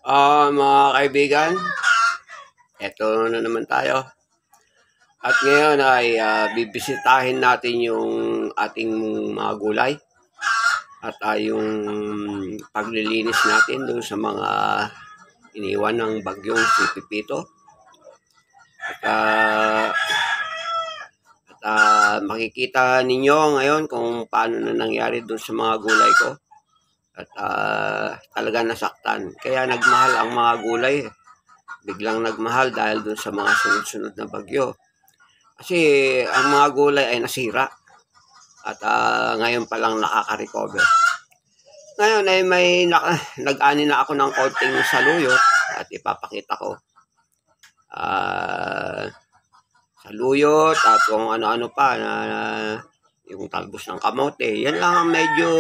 Mga kaibigan, eto na naman tayo. At ngayon ay bibisitahin natin yung ating mga gulay at yung paglilinis natin doon sa mga iniwan ng bagyong si Pipito. At makikita ninyo ngayon kung paano na nangyari doon sa mga gulay ko. At talaga nasaktan. Kaya nagmahal ang mga gulay. Biglang nagmahal dahil dun sa mga sunod-sunod na bagyo. Kasi ang mga gulay ay nasira. At ngayon pa lang nakaka-recover. Ngayon ay nag-ani na ako ng konting saluyot at ipapakita ko. Saluyot at kung ano-ano pa na yung talbos ng kamote. Yan lang ang medyo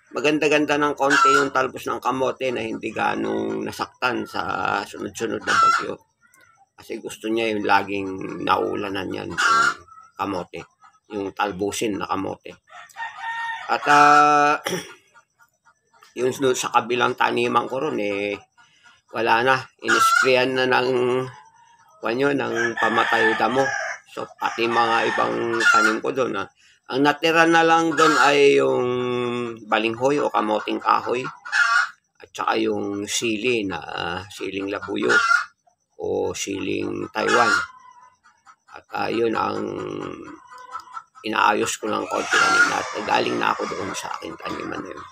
maganda-ganda ng konti yung talbos ng kamote na hindi ganong nasaktan sa sunod-sunod na bagyo. Kasi gusto niya yung laging naulanan yan, yung kamote, yung talbusin na kamote. At yung sa kabilang taniman ko ron, wala na. Inisprayan na ng pamatay damo. So, pati mga ibang tanim ko doon. Ang natira na lang doon ay yung balinghoy o kamoting kahoy at saka yung sili na siling labuyo o siling Taiwan. At yun ang inaayos ko ng konti kanina at galing na ako doon sa aking taniman na yun.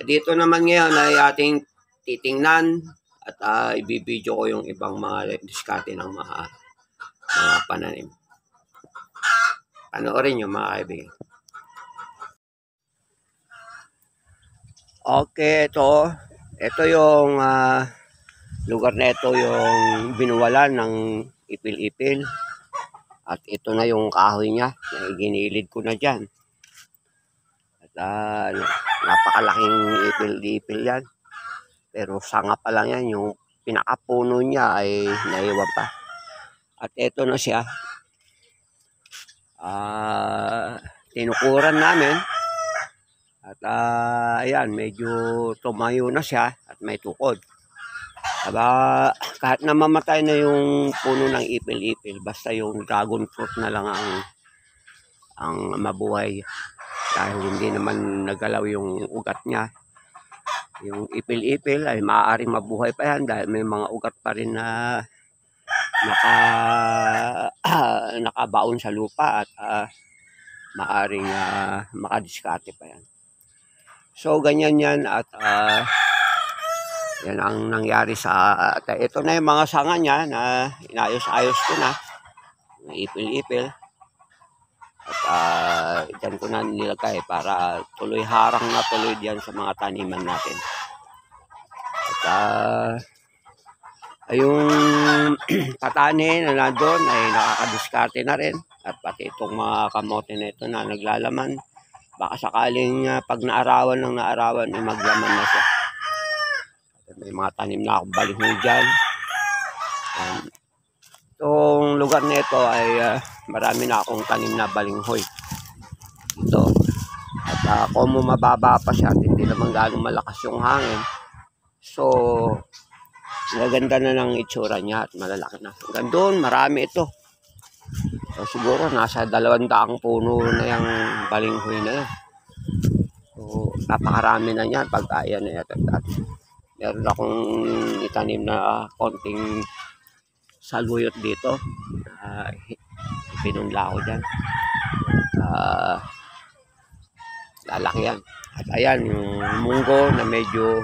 At dito naman ngayon ay ating titingnan at ibibidyo ko yung ibang mga diskarte ng mga pananim. Panoorin nyo mga kaibigan. Okay, ito yung lugar na ito yung binuwalan ng ipil-ipil. At ito na yung kahoy niya na ginilid ko na dyan. At napakalaking ipil-ipil yan. Pero sanga pa lang yan, yung pinakapuno niya ay naiwan pa. At ito na siya. Tinukuran namin. At ayan, medyo tumayo na siya at may tukod. Kahit na mamatay na yung puno ng ipil-ipil, basta yung dragon fruit na lang ang mabuhay. Dahil hindi naman nagalaw yung ugat niya. Yung ipil-ipil ay maaaring mabuhay pa yan dahil may mga ugat pa rin na nakabaon sa lupa at maaaring makadiskarte pa yan. So ganyan yan at yan ang nangyari sa ito na yung mga sanga niya na inayos-ayos ko na ipil-ipil at dyan ko na nilagay para tuloy harang na tuloy diyan sa mga taniman natin. At yung patani na nandun ay nakakadiskarte na rin at pati itong mga kamote na ito na naglalaman baka sakaling pag naarawan ng naarawan ay maglaman na siya. At may mga tanim na akong balinghoy dyan. Itong lugar na ito ay marami na akong tanim na balinghoy ito. At kung mababa pa siya at hindi naman ganong malakas yung hangin, so maganda na ng itsura niya at malalaki na. Hanggang doon, marami ito. So, siguro nasa 200 puno na yung balinghoy na yan. So, napakarami na yan pag ayan na yan. Meron akong itanim na konting saluyot dito. Pinunla ko dyan. Lalaki yan. At ayan, yung munggo na medyo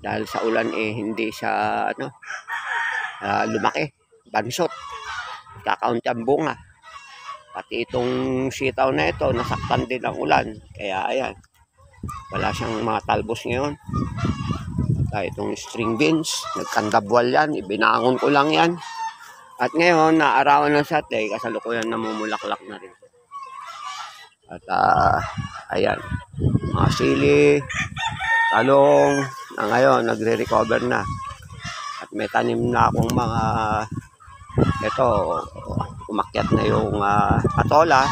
dahil sa ulan hindi siya lumaki, bansot, kakaunti ang bunga. Pati itong sitaw na ito nasaktan din ang ulan, kaya ayan, wala siyang mga talbos ngayon. At itong string beans, nagkandabwal yan, ibinangon ko lang yan. At ngayon naarawan ng satay, kasalukuyan namumulaklak na rin. At ayan, mga sili, talong na ngayon nagre-recover na. At may tanim na akong mga ito, umakyat na yung patola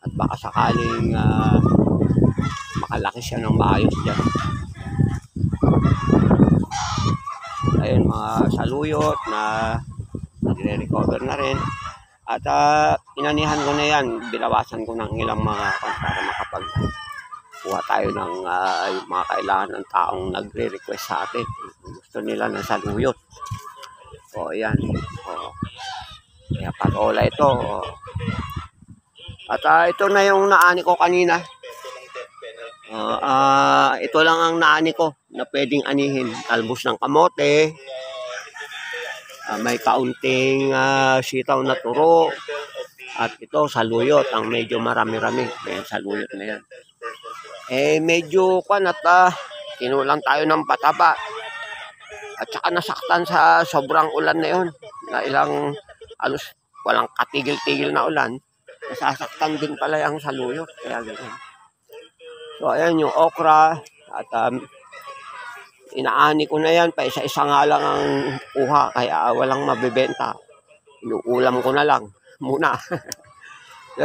at baka sakaling makalaki siya ng maayos dyan. ngayon mga saluyot na nagre-recover na rin. At inanihan ko na yan, binawasan ko ng ilang mga para makapagkuha tayo ng yung mga kailangan ng taong nagre-request sa atin. Gusto nila ng saluyot. O yan. O, kaya patola ito. O. At ito na yung naani ko kanina. Ito lang ang naani ko na pwedeng anihin. Talbos ng kamote. May kaunting sitaw na turo. At ito saluyot. Ang medyo marami-rami. Ayan, saluyot na yan. Medyo kinulang tayo ng pataba. At saka nasaktan sa sobrang ulan na yun. Na walang katigil-tigil na ulan. Nasasaktan din pala yung saluyot. Kaya ganyan. So, ayan yung okra. At inaani ko na yan. Pa isa-isa nga lang ang kuha. Kaya walang mabibenta. Inuulam ko na lang muna.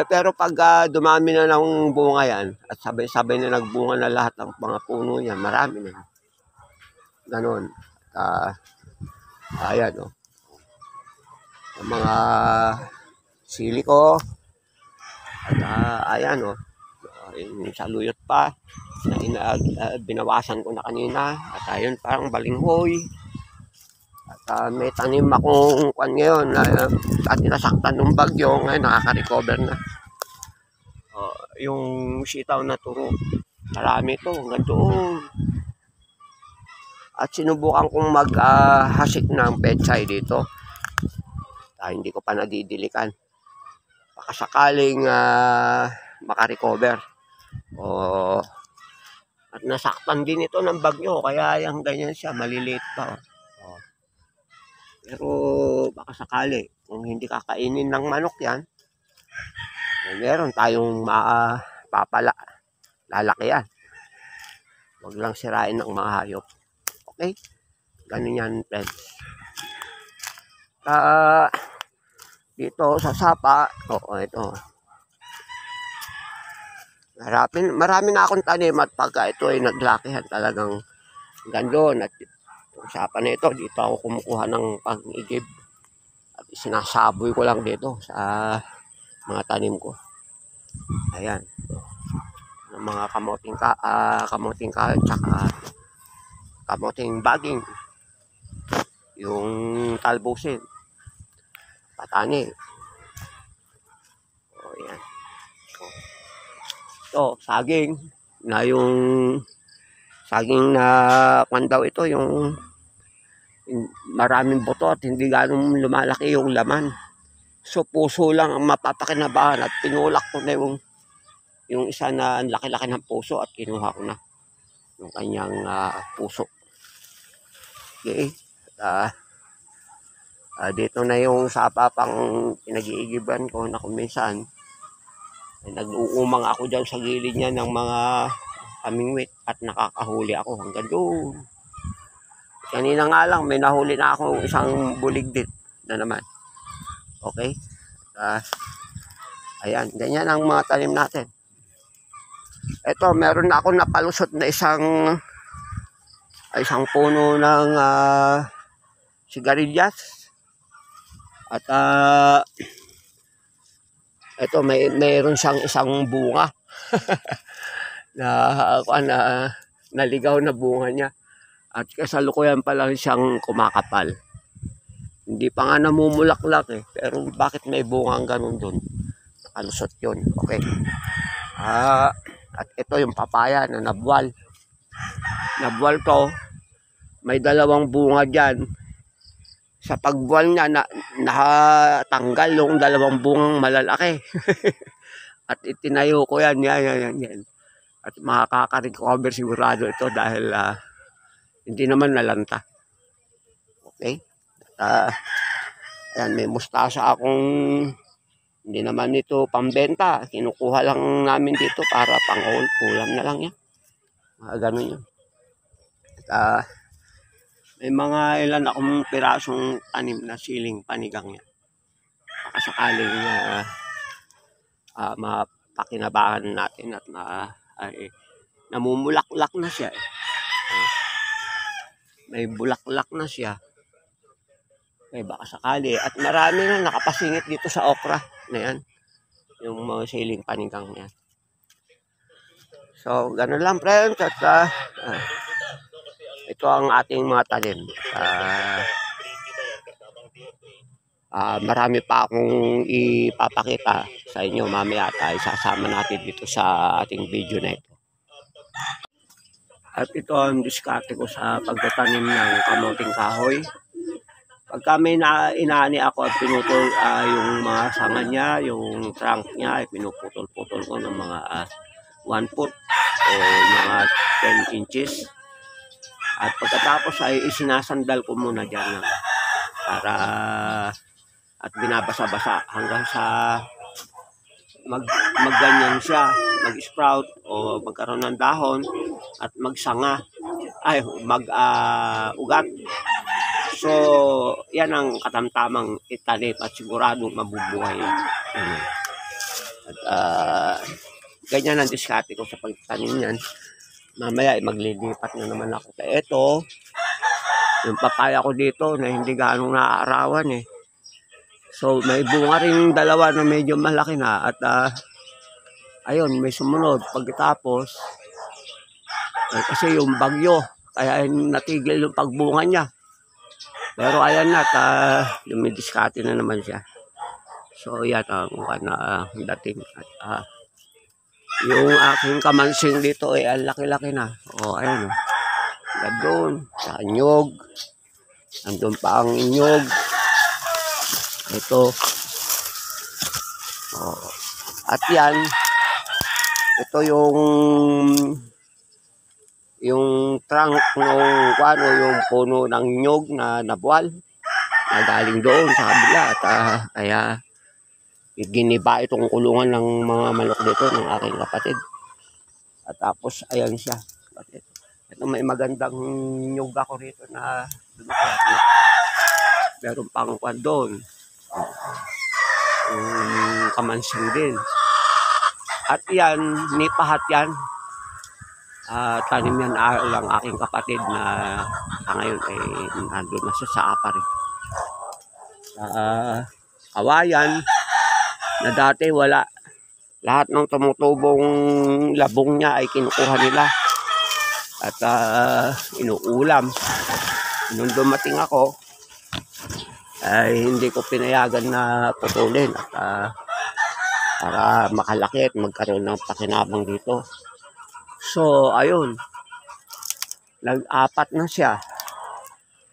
Pero pag dumami na ng bunga yan, at sabay-sabay na nagbunga na lahat ng mga puno yan, marami na. Ganon. Ayan, o. Ang mga sili ko. At ayan, o. Yung saluyot pa. Binawasan ko na kanina. At ayun, parang balinghoy. At may tanim akong ngayon at nasaktan ng bagyo. Ngayon, nakaka-recover na. Yung sitaw na turo. Marami ito. Hanggang doon. At sinubukan kong maghasik ng pechay dito. Hindi ko pa nadidilikan. Baka sakaling makarecover. At nasaktan din ito ng bagyo. Kaya yung ganyan siya. Maliliit pa. Pero baka sakali. Kung hindi kakainin ng manok yan, meron tayong mapapala. Lalaki yan. Huwag lang sirain ng mga hayop. Okay? Ganun yan, friends. Dito sa sapa, ito. Marami na akong tanim at pagka ito ay naglakihan talagang gandun. At yung sapa na ito, dito ako kumukuha ng pang-igib. At sinasaboy ko lang dito sa mga tanim ko. Ayan. Mga kamoting kahoy, tsaka kamoting baging. Yung talbusin. Patani. Ayan. Ito, saging. Yung saging na daw ito, yung maraming buto at hindi ganong lumalaki yung laman. So, puso lang ang mapapakinabahan at pinulak ko na yung isa na laki-laki ng puso at kinuha ko na yung kanyang puso. Okay. Dito na yung sapa pang pinag-iigiban ko na kung minsan nag-uumang ako dyan sa gilid niya ng mga amingwit at nakakahuli ako hanggang doon. Kanina nga lang may nahuli na ako isang buligdit na naman. Okay? Ayan, ganyan ang mga tanim natin. Ito, meron na ako napalusot na isang puno ng sigarilyas. At ito, mayroon siyang isang bunga na naligaw na bunga niya. At kasalukuyan pa lang siyang kumakapal. Hindi pa nga namumulaklak eh. Pero bakit may bungang ganun dun? Nakalusot yun. Okay. At ito yung papaya na nabwal. Nabwal to. May dalawang bunga dyan. Sa pagbuwal niya, nakatanggal yung dalawang bungang malalaki. At itinayo ko yan. Yan. At makaka-recover sigurado ito dahil hindi naman nalanta. Okay? Ayan, may mustasa akong hindi naman ito pambenta. Kinukuha lang namin dito para pang-ulam na lang yan. Ganun yun. At may mga ilan akong pirasong tanim na siling panigang yan. Baka sakaling mapakinabangan natin at namumulaklak na siya. May bulaklak na siya. May baka sakali. At marami na nakapasingit dito sa okra na yan. Yung mga siling panigang yan. So, ganun lang friends. At ito ang ating mga talim. Marami pa akong ipapakita sa inyo mamaya tayo sasama natin dito sa ating video na ito. At ito ang diskarte ko sa pagtatanim ng kamuting kahoy. Pagka may inaani ako at pinutol yung mga sanga niya, yung trunk niya, ay pinuputol-putol ko ng mga 1 foot o mga 10 inches. At pagkatapos ay isinasandal ko muna dyan para at binabasa-basa hanggang sa magganyan siya, mag-sprout o magkaroon ng dahon at magsanga, ay mag-ugat. So, yan ang katamtamang itanim at siguradong mabubuhay. At ganyan ang diskarte ko sa pagtanim yan. Mamaya maglilipat na naman ako. Ito, yung papaya ko dito na hindi gaano naaarawan eh. So, may bunga rin dalawa na medyo malaki na. At ayun, may sumunod. Pagkatapos, kasi yung bagyo, kaya natigil yung pagbunga niya. Pero ayan na, lumidiskarte na naman siya. So, yan ang dating. At yung aking kamansing dito ay laki-laki na. O, ayan o. Doon, sa nyog. Andun pa ang nyog. Ito. O, at yan, ito yung trunk ng yung puno ng nyog na nabuwal na galing doon sa kabila at kaya giniba itong kulungan ng mga manok dito ng aking kapatid. At tapos ayan siya. Ito may magandang nyog ako rito na meron pang kwan doon. Kamansing din. At yan, nipahat yan. Tanim yan lang aking kapatid na ngayon ay nandun na sa apa rin. Kawayan na dati wala. Lahat ng tumutubong labong niya ay kinukuha nila at inuulam. Nung dumating ako ay hindi ko pinayagan na putulin at para makalaki at magkaroon ng pakinabang dito. So, ayun. Nag-apat na siya.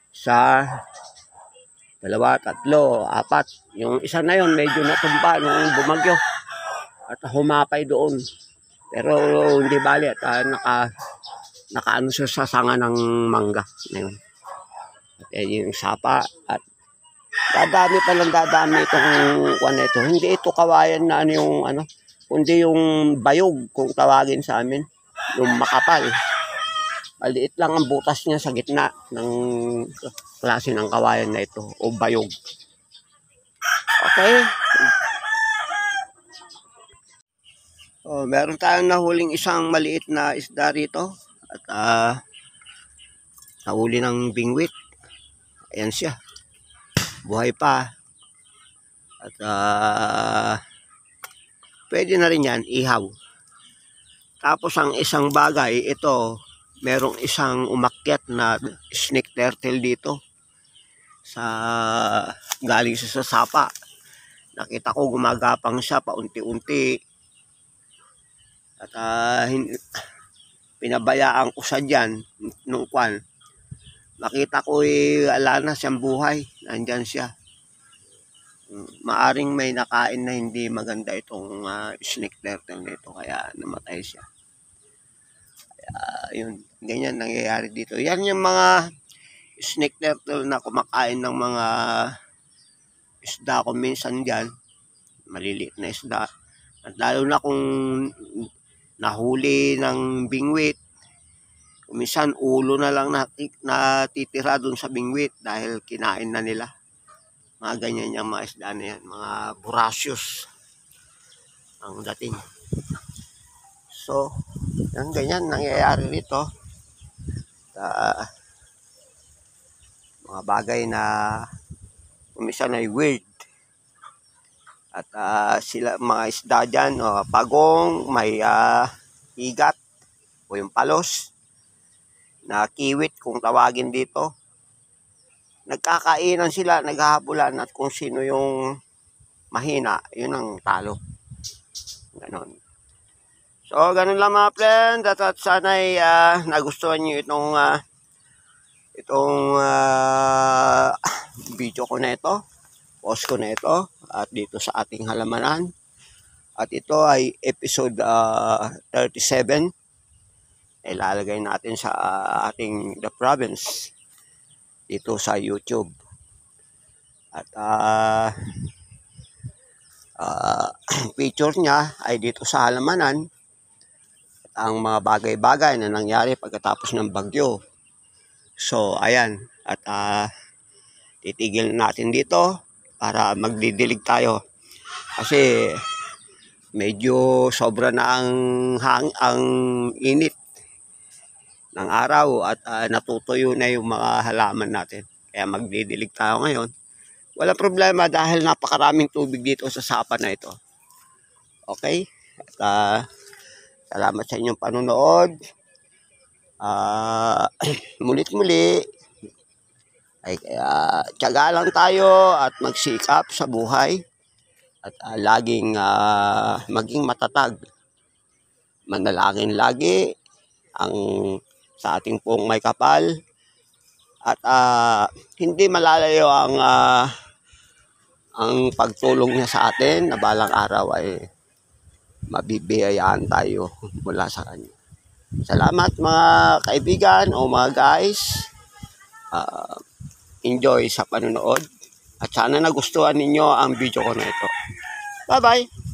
Sa 2, 3, 4. Yung isa na yun, medyo natumba nung bumagyo. At humapay doon. Pero hindi bali. At nakaano siya sa sanga ng mangga. Ngayon. At yung sapa. At dadami itong na ito. Hindi ito kawayan na kundi yung bayog kung tawagin sa amin. Yung makapal. Maliit lang ang butas niya sa gitna ng klase ng kawayan na ito o bayog. Okay? Meron tayong nahuling isang maliit na isda rito at nahuli ng bingwit. Ayan siya. Buhay pa. At pwede na rin yan ihaw. Tapos ang isang bagay, ito, merong isang umakyat na snake turtle dito. Galing sa sapa. Nakita ko gumagapang siya paunti-unti. At pinabayaan ko siya dyan nung kwan. Nakita ko ala na siyang buhay. Nandyan siya. Maaring may nakain na hindi maganda itong snake turtle nito kaya namatay siya. Yun, ganyan nangyayari dito. Yan yung mga snake turtle na kumakain ng mga isda ko minsan dyan. Maliliit na isda. At lalo na kung nahuli ng bingwit, minsan ulo na lang natitira dun sa bingwit dahil kinain na nila. Mga ganyan yung mga isda na yan, mga voracious ang dating. So, yan ganyan nangyayari rito. Mga bagay na Kuminsan ay weird. At sila mga isda dyan, pagong, may higat o yung palos na kiwit kung tawagin dito. Nagkakainan sila, naghahabulan at kung sino yung mahina, yun ang talo. Ganon. So, ganun lang mga friend. At sana'y nagustuhan nyo itong video ko na ito. Post ko na ito. At dito sa ating halamanan. At ito ay episode 37. Ilalagay natin sa ating The Province dito sa YouTube. At picture niya ay dito sa halamanan. At ang mga bagay-bagay na nangyari pagkatapos ng bagyo. So, ayan. At titigil natin dito para magdidilig tayo. Kasi medyo sobra na ang init ng araw at natutuyo na yung mga halaman natin. Kaya magdidilig tayo ngayon. Wala problema dahil napakaraming tubig dito sa sapa na ito. Okay? At salamat sa inyong panonood. Mulit-muli ay tiyaga lang tayo at magsikap sa buhay at laging maging matatag. Manalangin lagi ang sa ating pong may kapal at hindi malalayo ang pagtulong niya sa atin na balang araw ay mabibiyayaan tayo mula sa kanya. Salamat mga kaibigan o mga guys. Enjoy sa panonood at sana nagustuhan ninyo ang video ko na ito. Bye-bye!